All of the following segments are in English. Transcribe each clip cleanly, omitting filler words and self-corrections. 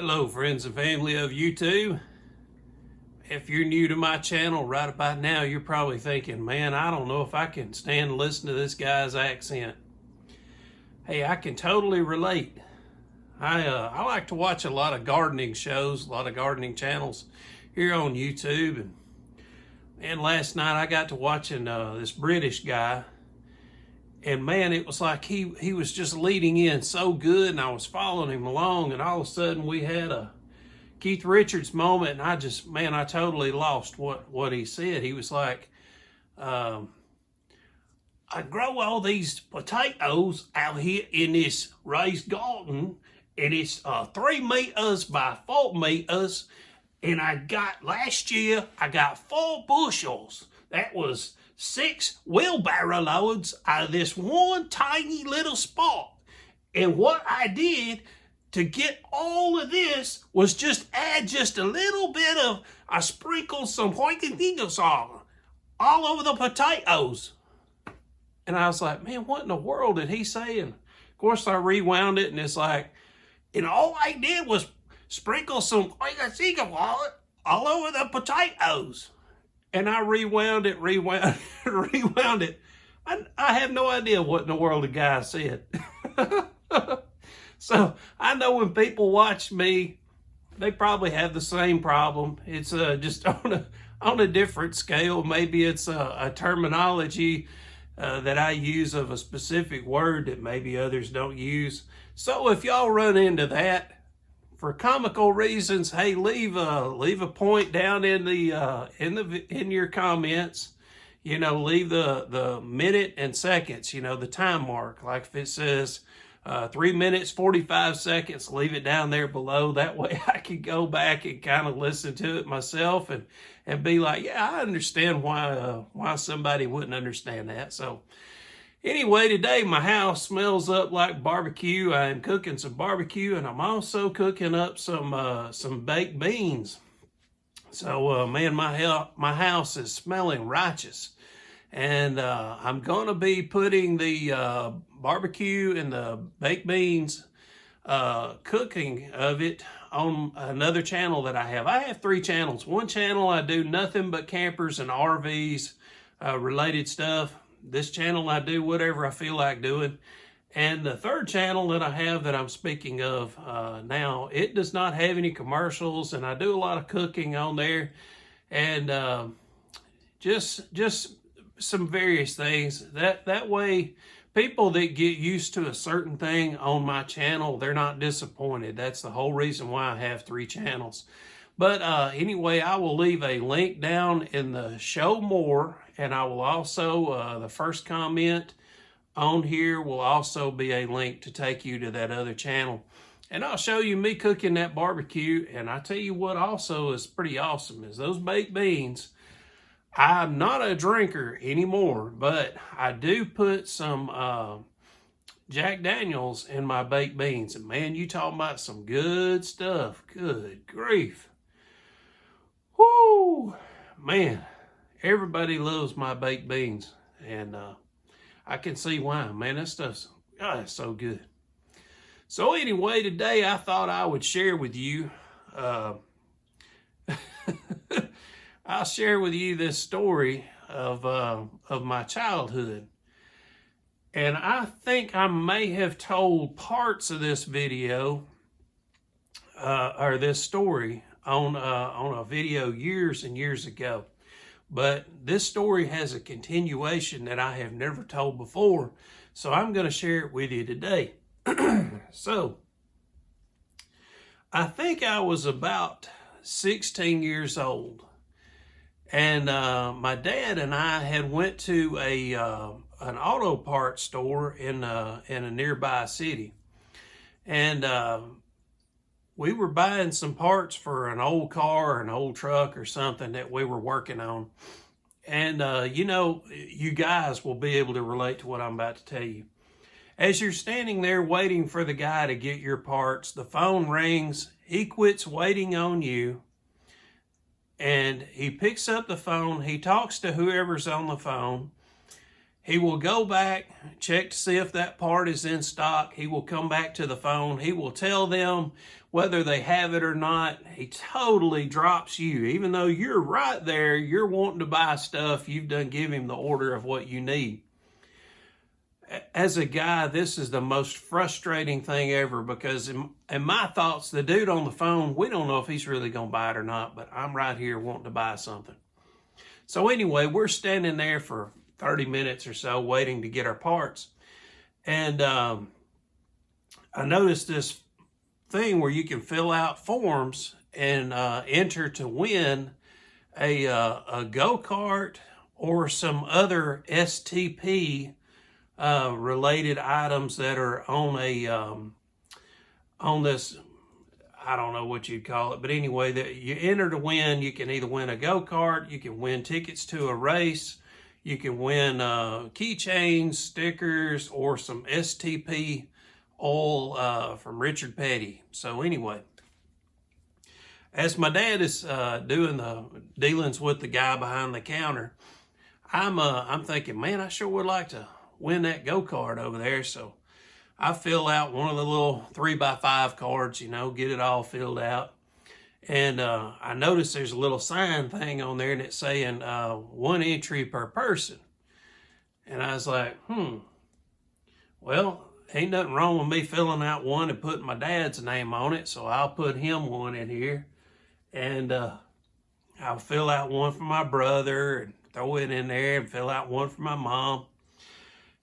Hello friends and family of YouTube. If you're new to my channel right about now, you're probably thinking, man, I don't know if I can stand to listen to this guy's accent. Hey, I can totally relate. I like to watch a lot of gardening shows, a lot of gardening channels here on YouTube. And last night I got to watching this British guy. And man, it was like he was just leading in so good, and I was following him along, and all of a sudden we had a Keith Richards moment, and I totally lost what he said. He was like, I grow all these potatoes out here in this raised garden, and it's 3 meters by 4 meters, and last year I got 4 bushels. That was 6 wheelbarrow loads out of this one tiny little spot. And what I did to get all of this was just add just a little bit of, I sprinkled some salt all over the potatoes. And I was like, man, what in the world did he say? And of course I rewound it, and it's like, and all I did was sprinkle some all over the potatoes. And I rewound it. I have no idea what in the world the guy said. So I know when people watch me, they probably have the same problem. It's just on a different scale. Maybe it's a terminology that I use of a specific word that maybe others don't use. So if y'all run into that, for comical reasons, hey, leave a point down in your comments. You know, leave the minute and seconds. You know, the time mark. Like if it says 3 minutes 45 seconds, leave it down there below. That way I can go back and kind of listen to it myself and be like, yeah, I understand why somebody wouldn't understand that. So anyway, today my house smells up like barbecue. I am cooking some barbecue, and I'm also cooking up some baked beans. So man, my house is smelling righteous, and I'm gonna be putting the barbecue and the baked beans cooking of it on another channel that I have. I have 3 channels. One channel I do nothing but campers and RVs related stuff. This channel I do whatever I feel like doing. And the 3rd channel that I have that I'm speaking of now, it does not have any commercials, and I do a lot of cooking on there, and just some various things. That way, people that get used to a certain thing on my channel, they're not disappointed. That's the whole reason why I have 3 channels. But anyway, I will leave a link down in the show more, and I will also, the first comment on here will also be a link to take you to that other channel. And I'll show you me cooking that barbecue. And I tell you what also is pretty awesome is those baked beans. I'm not a drinker anymore, but I do put some Jack Daniels in my baked beans. And man, you talking about some good stuff. Good grief. Whoo, man, everybody loves my baked beans, and I can see why, man. That stuff's, it's so good. So anyway, today I thought I would share with you, I'll share with you this story of my childhood. And I think I may have told parts of this video, or this story, on a video years and years ago. But this story has a continuation that I have never told before, so I'm going to share it with you today. So, I think I was about 16 years old, and my dad and I had went to an auto parts store in a nearby city, and we were buying some parts for an old car or an old truck or something that we were working on. And, you know, you guys will be able to relate to what I'm about to tell you. As you're standing there waiting for the guy to get your parts, the phone rings. He quits waiting on you, and he picks up the phone. He talks to whoever's on the phone, He will go back, check to see if that part is in stock. He will come back to the phone. He will tell them whether they have it or not. He totally drops you. Even though you're right there, you're wanting to buy stuff, you've done give him the order of what you need. As a guy, this is the most frustrating thing ever, because in my thoughts, the dude on the phone, we don't know if he's really going to buy it or not, but I'm right here wanting to buy something. So anyway, we're standing there for 30 minutes or so waiting to get our parts. And I noticed this thing where you can fill out forms and enter to win a go-kart or some other STP related items that are on this, I don't know what you'd call it, but anyway, that you enter to win. You can either win a go-kart, you can win tickets to a race, you can win keychains, stickers, or some STP oil from Richard Petty. So anyway, as my dad is doing the dealings with the guy behind the counter, I'm thinking, man, I sure would like to win that go-kart over there. So I fill out one of the little 3x5 cards, you know, get it all filled out. And I noticed there's a little sign thing on there, and it's saying 1 entry per person. And I was like, well, ain't nothing wrong with me filling out one and putting my dad's name on it, so I'll put him one in here. And I'll fill out one for my brother and throw it in there, and fill out one for my mom.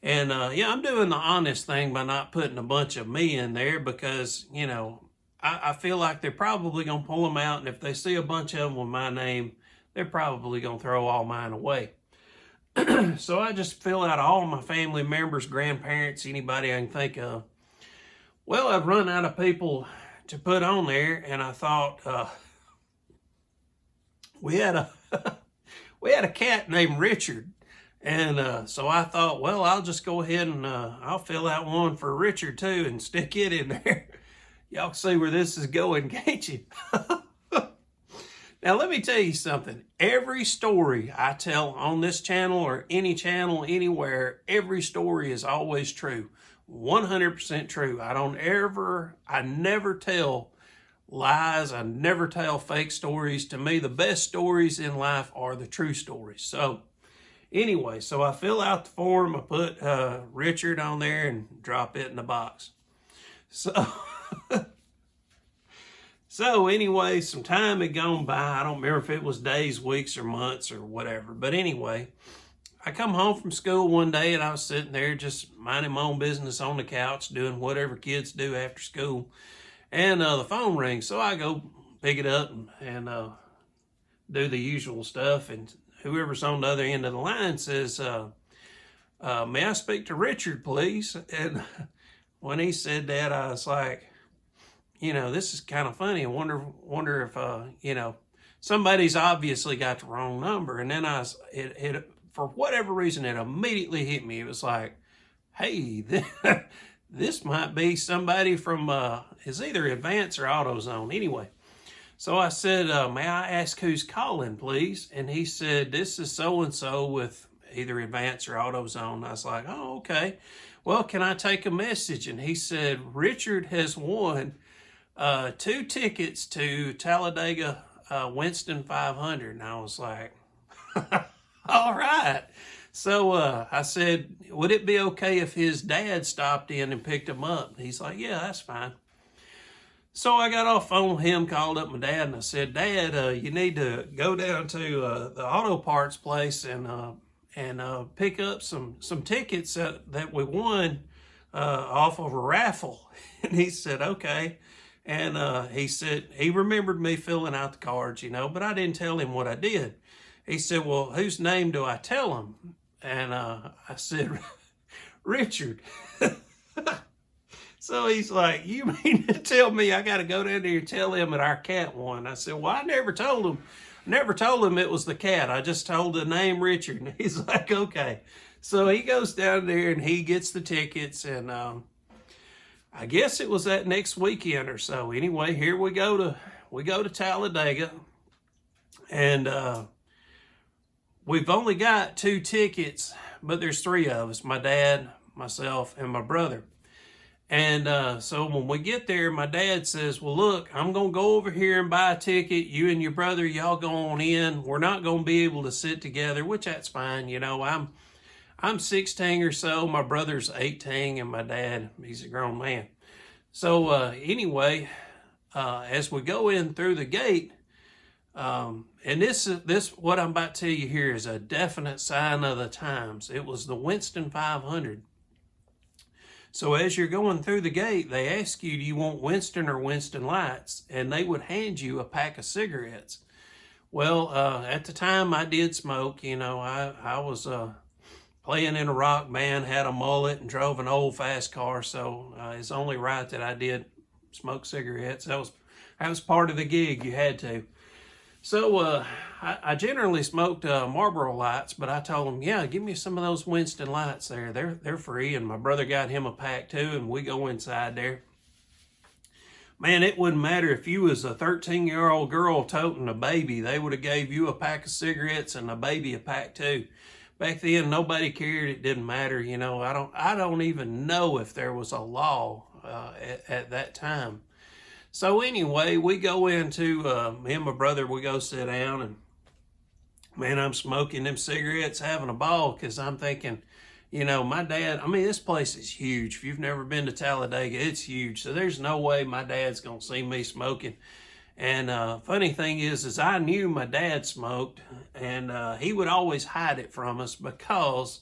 And yeah, I'm doing the honest thing by not putting a bunch of me in there, because, you know, I feel like they're probably going to pull them out, and if they see a bunch of them with my name, they're probably going to throw all mine away. So I just fill out all my family members, grandparents, anybody I can think of. Well, I've run out of people to put on there, and I thought we had a cat named Richard. And so I thought, well, I'll just go ahead and I'll fill out one for Richard too and stick it in there. Y'all see where this is going, can't you? Now, let me tell you something. Every story I tell on this channel or any channel anywhere, every story is always true. 100% true. I never tell lies. I never tell fake stories. To me, the best stories in life are the true stories. So anyway, so I fill out the form, I put Richard on there and drop it in the box. So anyway, some time had gone by. I don't remember if it was days, weeks, or months, or whatever. But anyway, I come home from school one day, and I was sitting there just minding my own business on the couch, doing whatever kids do after school. And the phone rings, so I go pick it up and do the usual stuff. And whoever's on the other end of the line says, may I speak to Richard, please? And when he said that, I was like, you know, this is kind of funny. I wonder if, you know, somebody's obviously got the wrong number. And then it for whatever reason, it immediately hit me. It was like, hey, this might be somebody from, is either Advance or AutoZone. Anyway. So I said, may I ask who's calling, please? And he said, this is so-and-so with either Advance or AutoZone. I was like, oh, okay. Well, can I take a message? And he said, Richard has won 2 tickets to Talladega Winston 500. And I was like, all right. So I said, would it be okay if his dad stopped in and picked him up? And he's like, yeah, that's fine. So I got off the phone with him, called up my dad, and I said, Dad, you need to go down to the auto parts place and pick up some tickets that we won off of a raffle. And he said, okay. And he said, he remembered me filling out the cards, you know, but I didn't tell him what I did. He said, well, whose name do I tell him? And I said, Richard. So he's like, you mean to tell me I got to go down there and tell him that our cat won? I said, well, I never told him it was the cat. I just told the name Richard. And he's like, okay. So he goes down there and he gets the tickets. And I guess it was that next weekend or so. Anyway, here we go to Talladega. And we've only got 2 tickets, but there's three of us, my dad, myself, and my brother. And so when we get there, my dad says, well, look, I'm going to go over here and buy a ticket. You and your brother, y'all go on in. We're not going to be able to sit together, which that's fine. You know, I'm 16 or so. My brother's 18, and my dad, he's a grown man. So anyway, as we go in through the gate, and this what I'm about to tell you here is a definite sign of the times. It was the Winston 500. So as you're going through the gate, they ask you, do you want Winston or Winston Lights? And they would hand you a pack of cigarettes. Well, at the time I did smoke. You know, I was playing in a rock band, had a mullet, and drove an old fast car. So it's only right that I did smoke cigarettes. That was part of the gig. You had to. So I generally smoked Marlboro Lights, but I told him, yeah, give me some of those Winston Lights there. They're free. And my brother got him a pack too, and we go inside there. Man, it wouldn't matter if you was a 13-year-old girl toting a baby. They would have gave you a pack of cigarettes and a baby a pack too. Back then, nobody cared. It didn't matter. You know, I don't even know if there was a law at that time. So anyway, we go into, me and my brother, we go sit down, and man, I'm smoking them cigarettes, having a ball, because I'm thinking, you know, my dad, I mean, this place is huge. If you've never been to Talladega, it's huge. So there's no way my dad's going to see me smoking. And funny thing is I knew my dad smoked, and he would always hide it from us because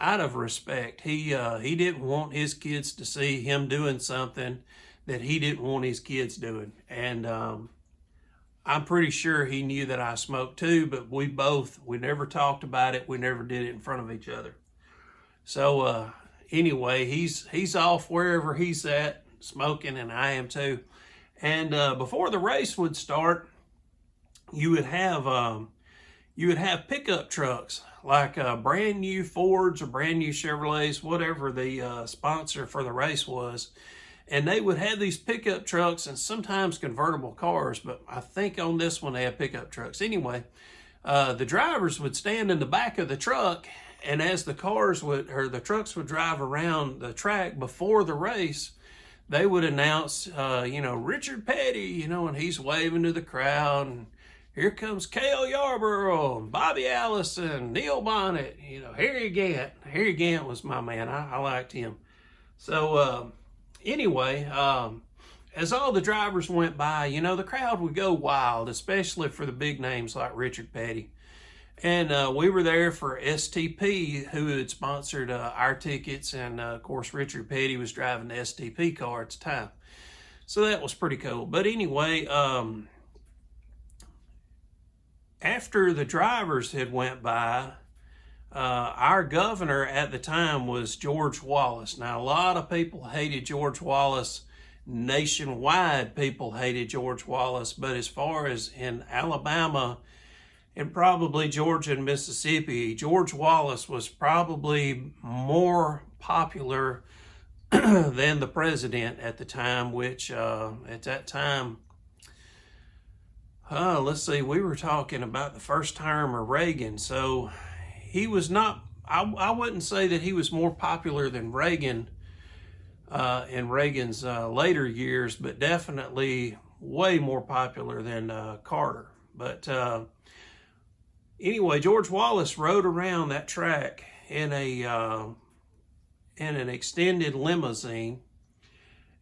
out of respect, he didn't want his kids to see him doing something that he didn't want his kids doing. And I'm pretty sure he knew that I smoked too, but we never talked about it. We never did it in front of each other. So anyway, he's off wherever he's at smoking, and I am too. And before the race would start, you would have pickup trucks, like brand new Fords or brand new Chevrolets, whatever the sponsor for the race was. And they would have these pickup trucks and sometimes convertible cars, but I think on this one they had pickup trucks. Anyway, the drivers would stand in the back of the truck, and as the trucks would drive around the track before the race, they would announce, you know, Richard Petty, you know, and he's waving to the crowd, and here comes Cale Yarborough, and Bobby Allison, Neil Bonnet, you know, Harry Gant. Harry Gant was my man. I liked him. So, anyway, as all the drivers went by, you know, the crowd would go wild, especially for the big names like Richard Petty. And we were there for STP, who had sponsored our tickets. And, of course, Richard Petty was driving the STP car at the time. So that was pretty cool. But anyway, after the drivers had went by, our governor at the time was George Wallace. Now, a lot of people hated George Wallace. Nationwide, people hated George Wallace. But as far as in Alabama and probably Georgia and Mississippi, George Wallace was probably more popular than the president at the time, which at that time, let's see, we were talking about the first term of Reagan. So he was not, I wouldn't say that he was more popular than Reagan in Reagan's later years, but definitely way more popular than Carter. But anyway, George Wallace rode around that track in an extended limousine,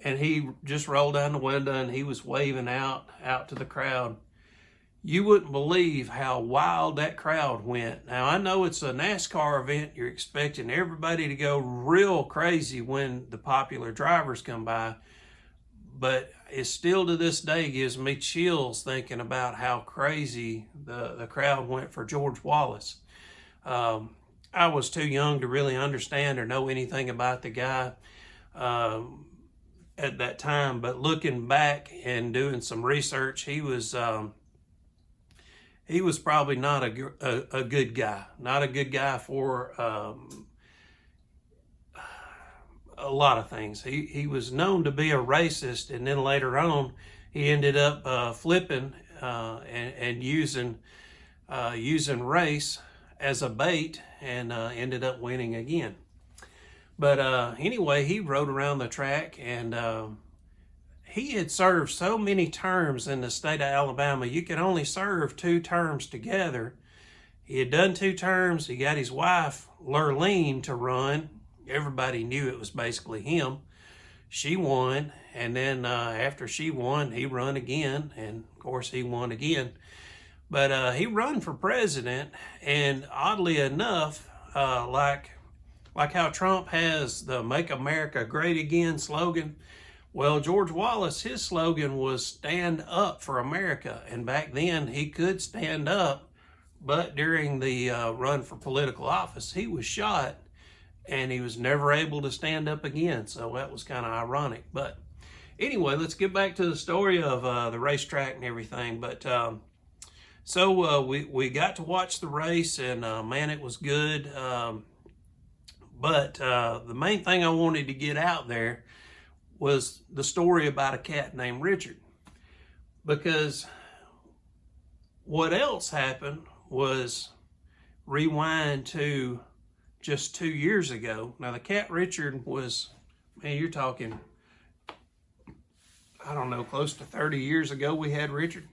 and he just rolled down the window and he was waving out to the crowd. You wouldn't believe how wild that crowd went. Now, I know it's a NASCAR event. You're expecting everybody to go real crazy when the popular drivers come by. But it still to this day gives me chills thinking about how crazy the crowd went for George Wallace. I was too young to really understand or know anything about the guy at that time. But looking back and doing some research, he was probably not a good guy. Not a good guy for a lot of things. He was known to be a racist, and then later on, he ended up flipping and using race as a bait and ended up winning again. But anyway, he rode around the track, and he had served so many terms in the state of Alabama. You could only serve 2 terms together. He had done 2 terms. He got his wife, Lurleen, to run. Everybody knew it was basically him. She won, and then after she won, he run again, and of course he won again. But he run for president, and oddly enough, like how Trump has the Make America Great Again slogan, well, George Wallace, his slogan was stand up for America. And back then he could stand up, but during the run for political office, he was shot and he was never able to stand up again. So that was kind of ironic. But anyway, let's get back to the story of the racetrack and everything. But so we got to watch the race, and man, it was good. But the main thing I wanted to get out there was the story about a cat named Richard. Because what else happened was, rewind to just 2 years ago. Now, the cat Richard was, man, you're talking, I don't know, close to 30 years ago we had Richard.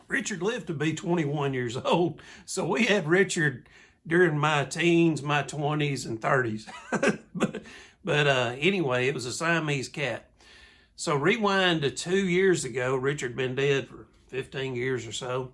Richard lived to be 21 years old. So we had Richard during my teens, my 20s, and 30s. but anyway, it was a Siamese cat. So rewind to 2 years ago. Richard been dead for 15 years or so.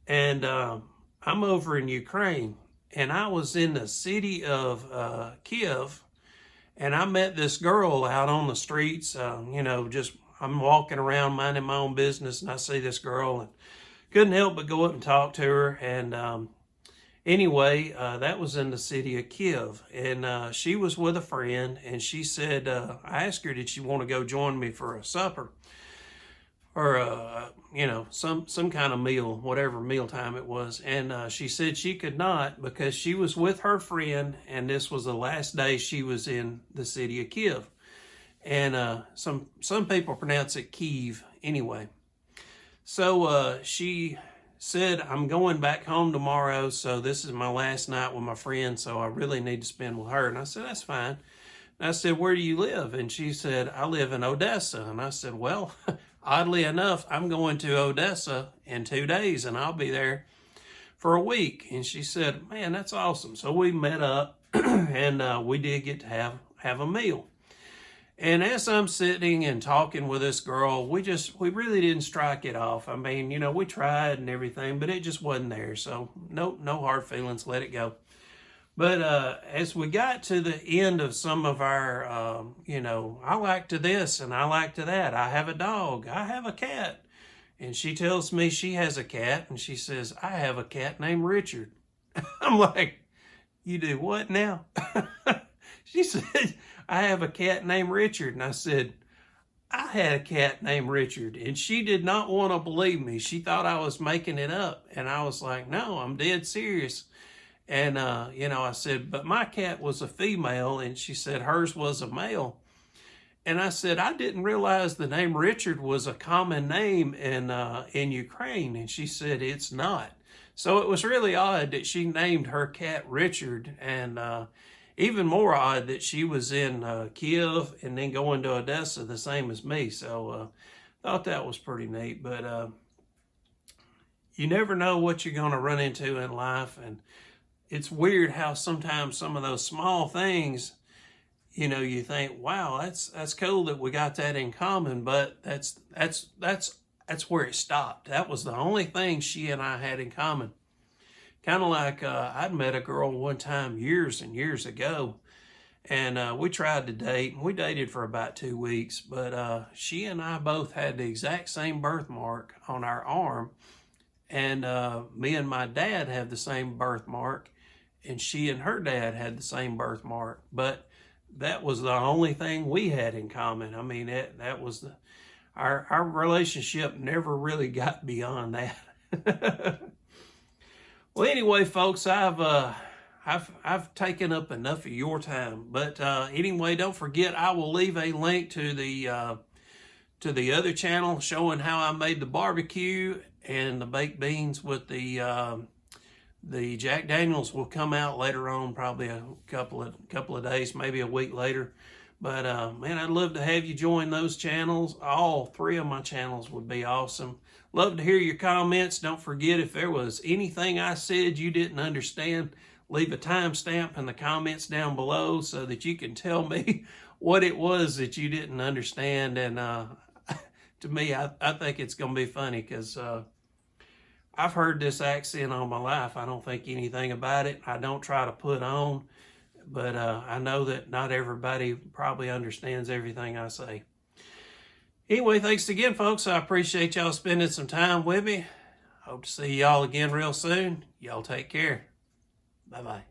And I'm over in Ukraine. And I was in the city of Kiev. And I met this girl out on the streets. Just I'm walking around minding my own business. And I see this girl. And couldn't help but go up and talk to her. And anyway, that was in the city of Kiev, and she was with a friend, and she said, I asked her, did she want to go join me for a supper or, some kind of meal, whatever mealtime it was. And she said she could not because she was with her friend, and this was the last day she was in the city of Kiev. And some people pronounce it Kiev anyway. So she said, I'm going back home tomorrow, so this is my last night with my friend, so I really need to spend with her. And I said, that's fine. And I said, where do you live? And she said, I live in Odessa. And I said, well, oddly enough, I'm going to Odessa in 2 days, and I'll be there for a week. And she said, man, that's awesome. So we met up, and we did get to have a meal. And as I'm sitting and talking with this girl, we really didn't strike it off. I mean, we tried and everything, but it just wasn't there. So no hard feelings, let it go. But as we got to the end of some of our, I like to this and I like to that. I have a dog, I have a cat. And she tells me she has a cat, and she says, I have a cat named Richard. I'm like, you do what now? She said, I have a cat named Richard. And I said, I had a cat named Richard. And she did not want to believe me. She thought I was making it up. And I was like, no, I'm dead serious. And, I said, but my cat was a female. And she said hers was a male. And I said, I didn't realize the name Richard was a common name in Ukraine. And she said, it's not. So it was really odd that she named her cat Richard. And even more odd that she was in Kiev and then going to Odessa the same as me. So thought that was pretty neat. But you never know what you're going to run into in life. And it's weird how sometimes some of those small things, you think, wow, that's cool that we got that in common. But that's where it stopped. That was the only thing she and I had in common. Kind of like I'd met a girl one time years and years ago, and we tried to date, and we dated for about 2 weeks, but she and I both had the exact same birthmark on our arm, and me and my dad have the same birthmark, and she and her dad had the same birthmark, but that was the only thing we had in common. I mean, that was our relationship never really got beyond that. Well, anyway, folks, I've taken up enough of your time. But anyway, don't forget, I will leave a link to the other channel showing how I made the barbecue and the baked beans with the The Jack Daniels will come out later on, probably a couple of days, maybe a week later. But man, I'd love to have you join those channels. All three of my channels would be awesome. Love to hear your comments. Don't forget, if there was anything I said you didn't understand, leave a timestamp in the comments down below so that you can tell me what it was that you didn't understand. And to me, I think it's going to be funny because I've heard this accent all my life. I don't think anything about it. I don't try to put on, but I know that not everybody probably understands everything I say. Anyway, thanks again, folks. I appreciate y'all spending some time with me. Hope to see y'all again real soon. Y'all take care. Bye-bye.